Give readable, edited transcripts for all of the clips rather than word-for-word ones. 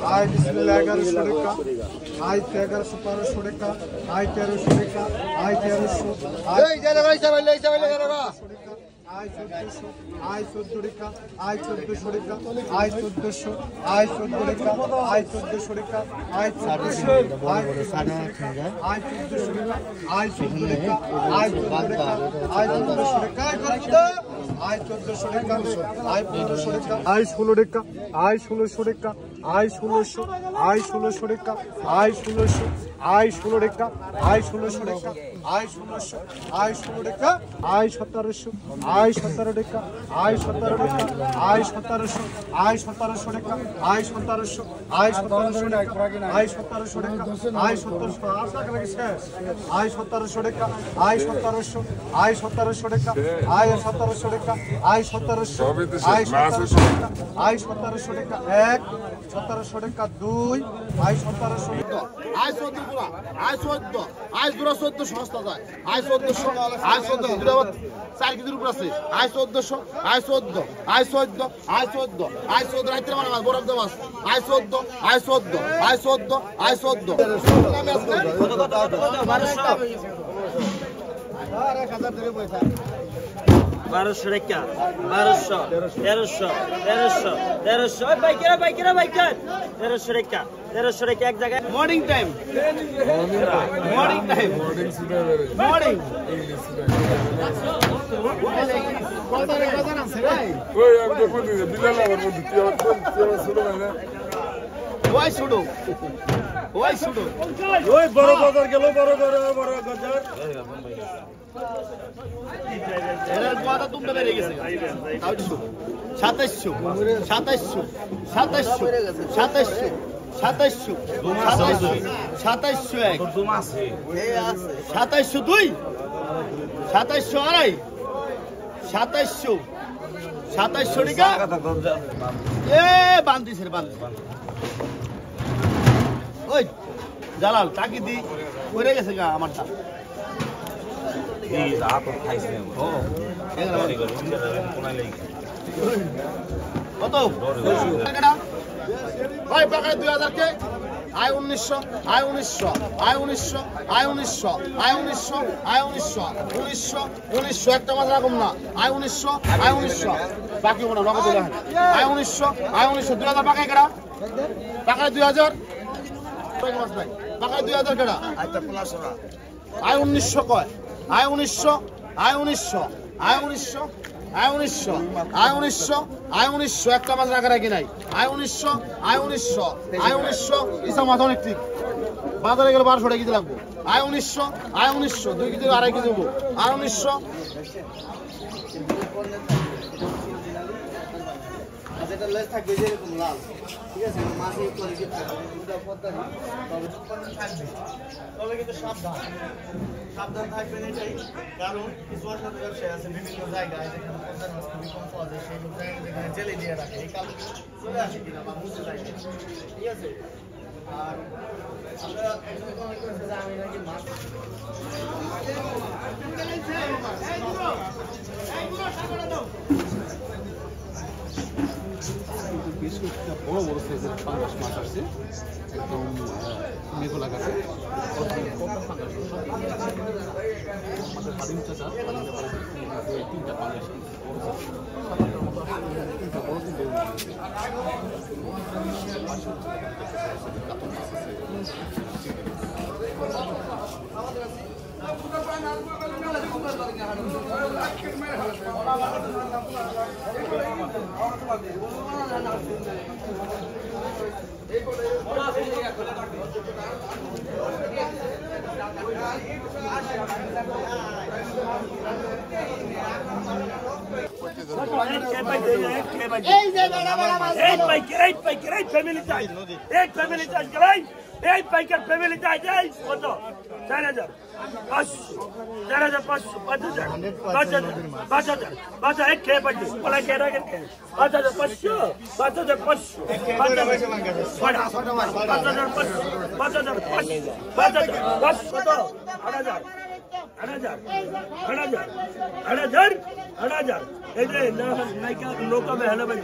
Ay, bismillah, 1100 টাকা, ay 1100 1200 টাকা, ay 1300 টাকা, ay 1300, ay জানা ভাই সবাই লই সবাই লাগা ay 1400, ay 14 টাকা, ay 1400 টাকা, ay 1400, ay 14 টাকা, ay 1400 টাকা, ay 1400, ay 1400 টাকা, ay 1400 টাকা, ay 14 টাকা, ay 14 টাকা, ay 1400 টাকা, ay 1400 টাকা, ay 1500 টাকা, ay 16 টাকা, ay 1600 টাকা, ay 1600, ay 1600 টাকা, ay 1600, ay 16 টাকা, ay 1600 টাকা, ay 1600, ay 16 টাকা, ay 1700, ay 17 টাকা, ay 17 টাকা, ay 1700, ay 1700 টাকা, ay 1700, ay 1700 টাকা, ay 1700 টাকা, ay 1700 আশা করে শেষ, ay 1700 টাকা, ay 1700, ay 1700 টাকা, ay 1700 টাকা, ay 1700, ay 1700 টাকা, ay 1700 টাকা 1, 1700 টাকা 2, ay 1700 টাকা, ay 14 পুরা, ay 14, ay পুরা 14 সস্তা যায়, ay 1400, ay 14 দুটো 4 কেজির উপর আছে, ay 1400, ay 14, ay 14, ay 14, ay 14 রাইতে মানে বরফ দেওয়া আছে, ay 14, ay 14, ay 14, ay 14 নামে আছে কত 1200 আর 1000 ধরে পয়সা 1200 টাকা 1200 1300 1300 বাইকেরা 1300 টাকা 1300 টাকা এক জায়গায় মর্নিং টাইম মর্নিং কতরে বাজার আছে ভাই ওই আমি তো বলি বিলাল আমার মধ্যে তুই আমার শুরু হয় না ওই শুরু ওই বড় বাজার গেল বড় বাজার এর কথা তুমি বেড়ে গেছে 2700 এক 2700 দুই 2700 আড়াই 2700 টাকা এ বান্দিস রে বান্দিস ওই জালাল টাকি দি পড়ে গেছে গা আমারটা কত ভাই পাকায় 2000 কে আয় 1900 আয় 1900 আয় 1900 আয় 1900 আয় 1900 আয় 1900 1900 একটা মাত্র রাখুন না আয় 1900 আয় 1900 বাকি মনে নগদ দিলাম আয় 1900 আয় 1900 2000 পাকায় কেডা পাকায় 2000 পাকায় 2000 কেডা আচ্ছা প্লাস ওরা আয় 1900 কয় আয় 1900 আয় 1900 আয় 1900 আয় 1900 আয় 1900 আয় 1900 একটা মাছ রাখা রাখি নাই আয় 1900 আয় 1900 আয় 1900 ইসা মাথা অনেক ঠিক বাজারে গেলে 1200 টাকা কেজি লাগবে আয় 1900 আয় 1900 2 কেজি 2.5 কেজি দেবো আয় 1900 যেটা লেস থাকবে যেরকম লাল ঠিক আছে মাঝে কোয়ালিটি থাকবে ওটা পদ্মা তবে কিন্তু সাবধান থাকবেন এটাই কারণ কিছু অসাধু ব্যবসায়ী আছে বিভিন্ন জায়গায় যেখানে পদ্মার মাছ খুবই কম পাওয়া যায় সেই জায়গায় যেখানে জেলে দিয়ে রাখে এই কারণে চলে আসে কিনা বা বুঝতে যায় ঠিক আছে আর আমরা একজন কমেন্ট করেছে যে আমি নাকি মাছ বড় বড় সাইজের পাঙ্গাস মাছ আসছে একদম মেঘলা কাছে আমাদের হাদিম চাচা তিনটা পাঙ্গাস এই পাইকার ফ্যামিলি চাই যাই কত 4000 5,000 5,000 5,000 5,000 এক খেয়ে পাচ্ছি বলা খেয়ে রাখেন 5,500 5,500 এই যে নাইকা নৌকা में हेलो भाई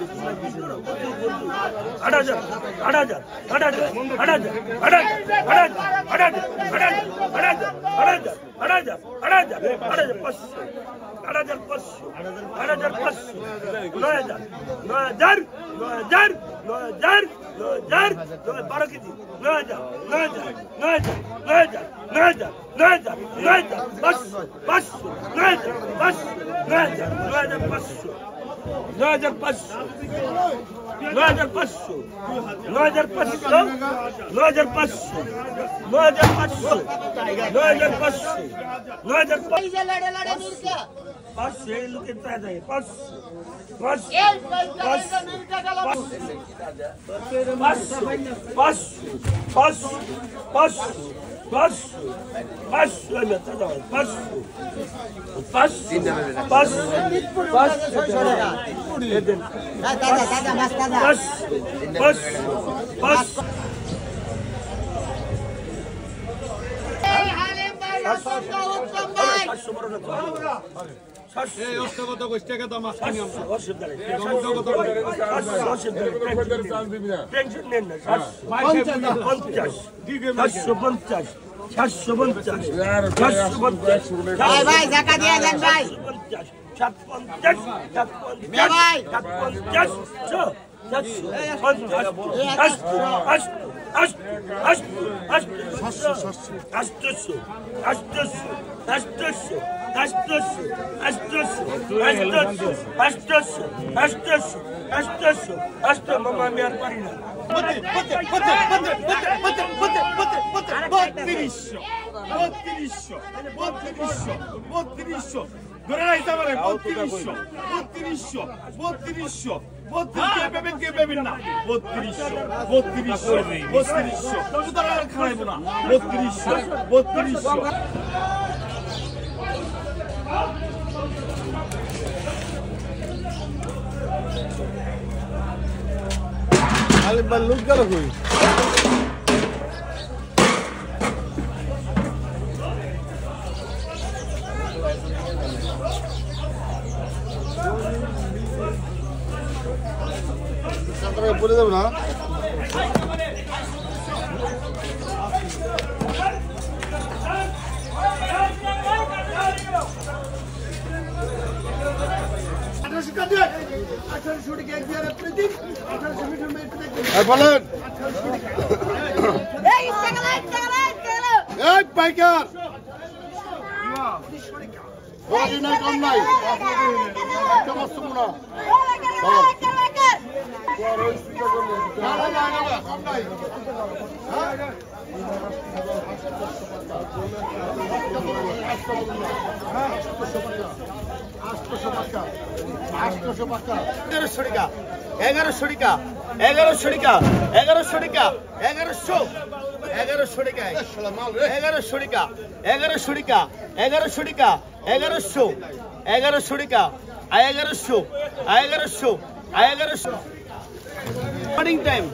Morning time.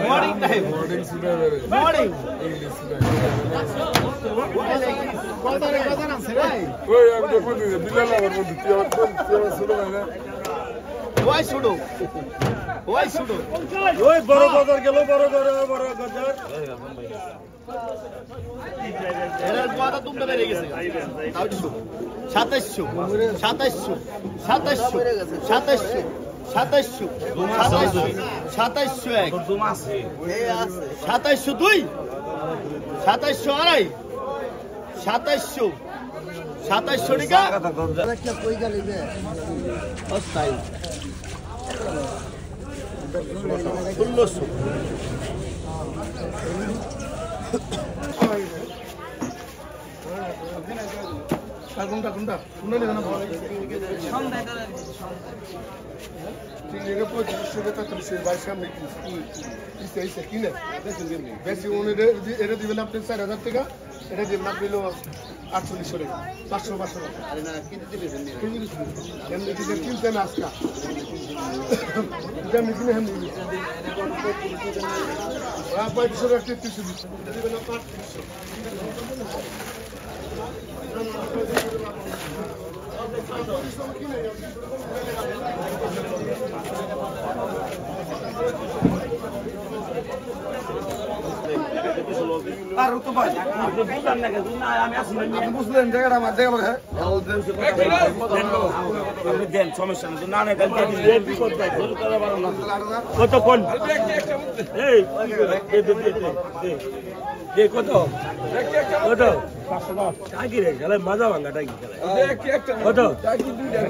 Morning time. Morning. Why sudo? Why sudo? ওই বড় বাজার গেল বড় বাজার এর কথা তুমি বেরিয়ে গেছে 2700 2700 2700 2700 2700 এক 2700 দুই 2700 আড়াই 2700 টাকা কই গেল বে অস্থায়ী 1600 কোনটা কোনটা কোনটা নেবেন ঠিক আছে 35 বাইশ সামনে কি কিনে বেশি এটা দিবেন আপনি 4000 টাকা এটা দিবেন আপনি 4800 টাকা 500 টাকা আরে না কিনতে দিবেন এমনি দিবেন কিনতে না আজকে এটা মিশিনে হেম দিবেন আর 500 টাকা কিনতে দিবেন না 500 আর তো ভাই আপনি বুঝলেন না কেন না আমি আসলে আপনি বুঝলেন জায়গাটা আমার জায়গা হ্যাঁ আপনি দেন সমস্যা নেই না না দেন কত কোন এই দে কত কত 500 টাকি রে গেলে মজা ভাঙা টাকি কত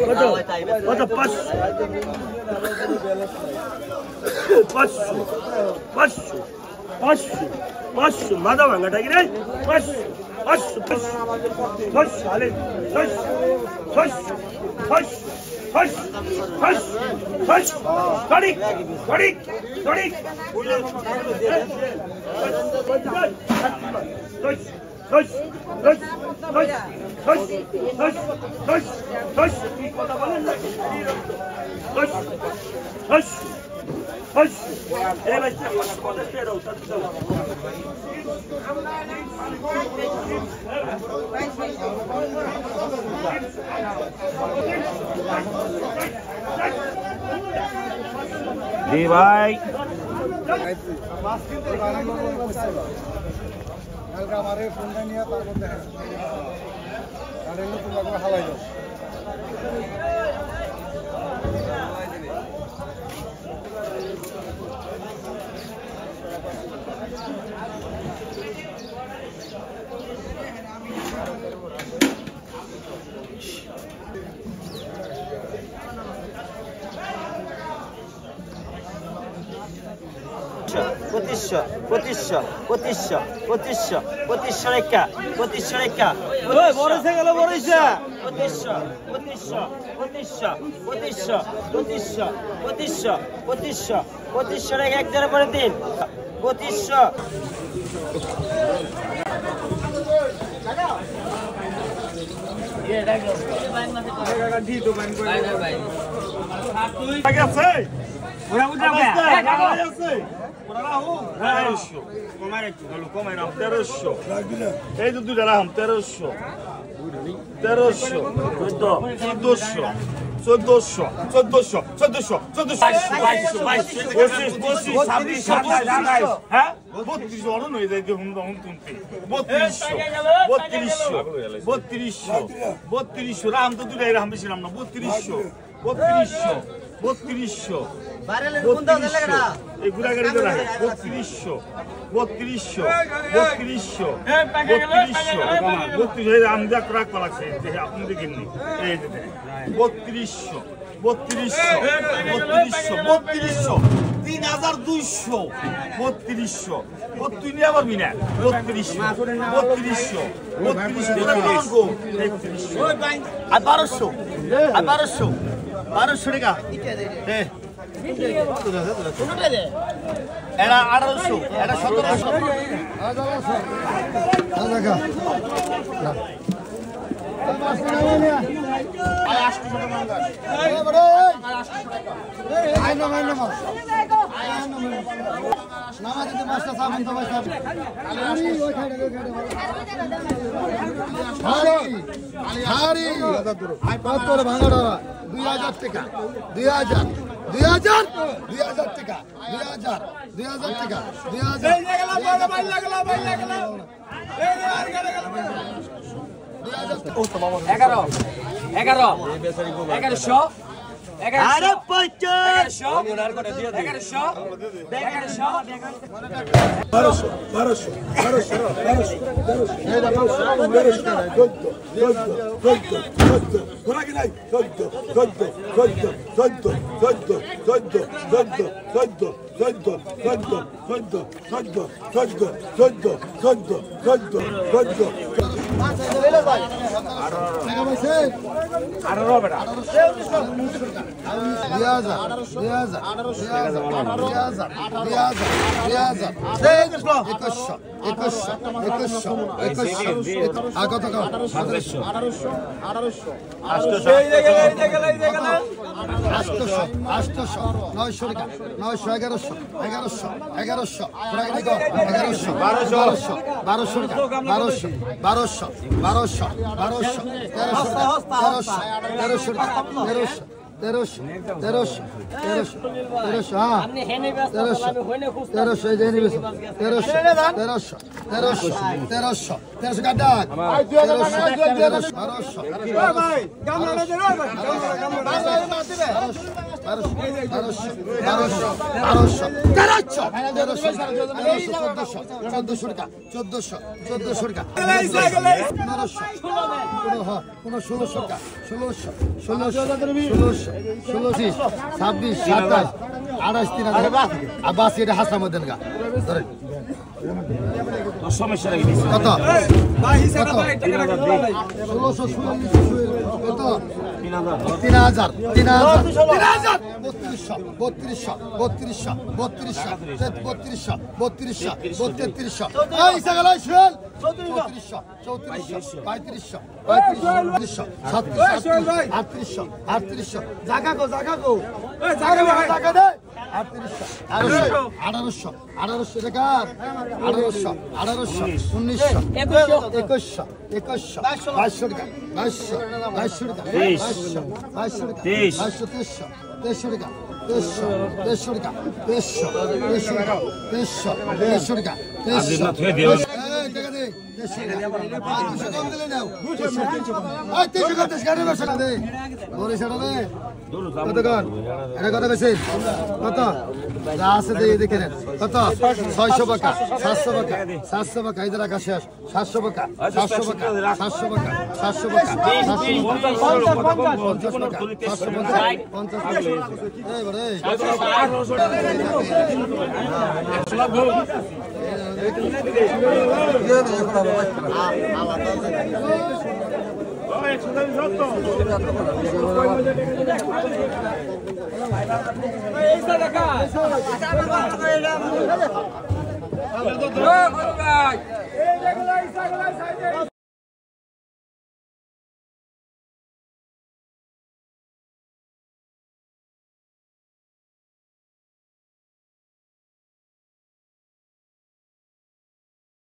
কত কত 500 মাদা ভাঙা টাকি রে 500 আলে ดีভাই কালকে আমার ফোনটা নিয়ে তারপর দেখা আর এগুলো তুমি হালাই যাও পঁচিশশো রেখা বড়ছে গেল বড়ছে পঁচিশশো রেখা এক জায়গা পরে দিন 2500 এই তো দুটা রাম 1300 হ্যাঁ 32 অরণ হয়ে যায় দেখুন তখন তুলতে 3200 রাম তো দুটাই রাম বেশি রাম না 3200 এই গুড়াগাড়ি তো রাখে 3200 আমি যা ক্রাক পালাচ্ছে আপনি দেখিনি এই 3200 3200 তুই নিয়ে পারবি না 3200 আর 1200 টাকা এটা 1800 এটা 2000 টাকা 2000 টাকা 2000 টাকা 1100 আরে 1200 ভাই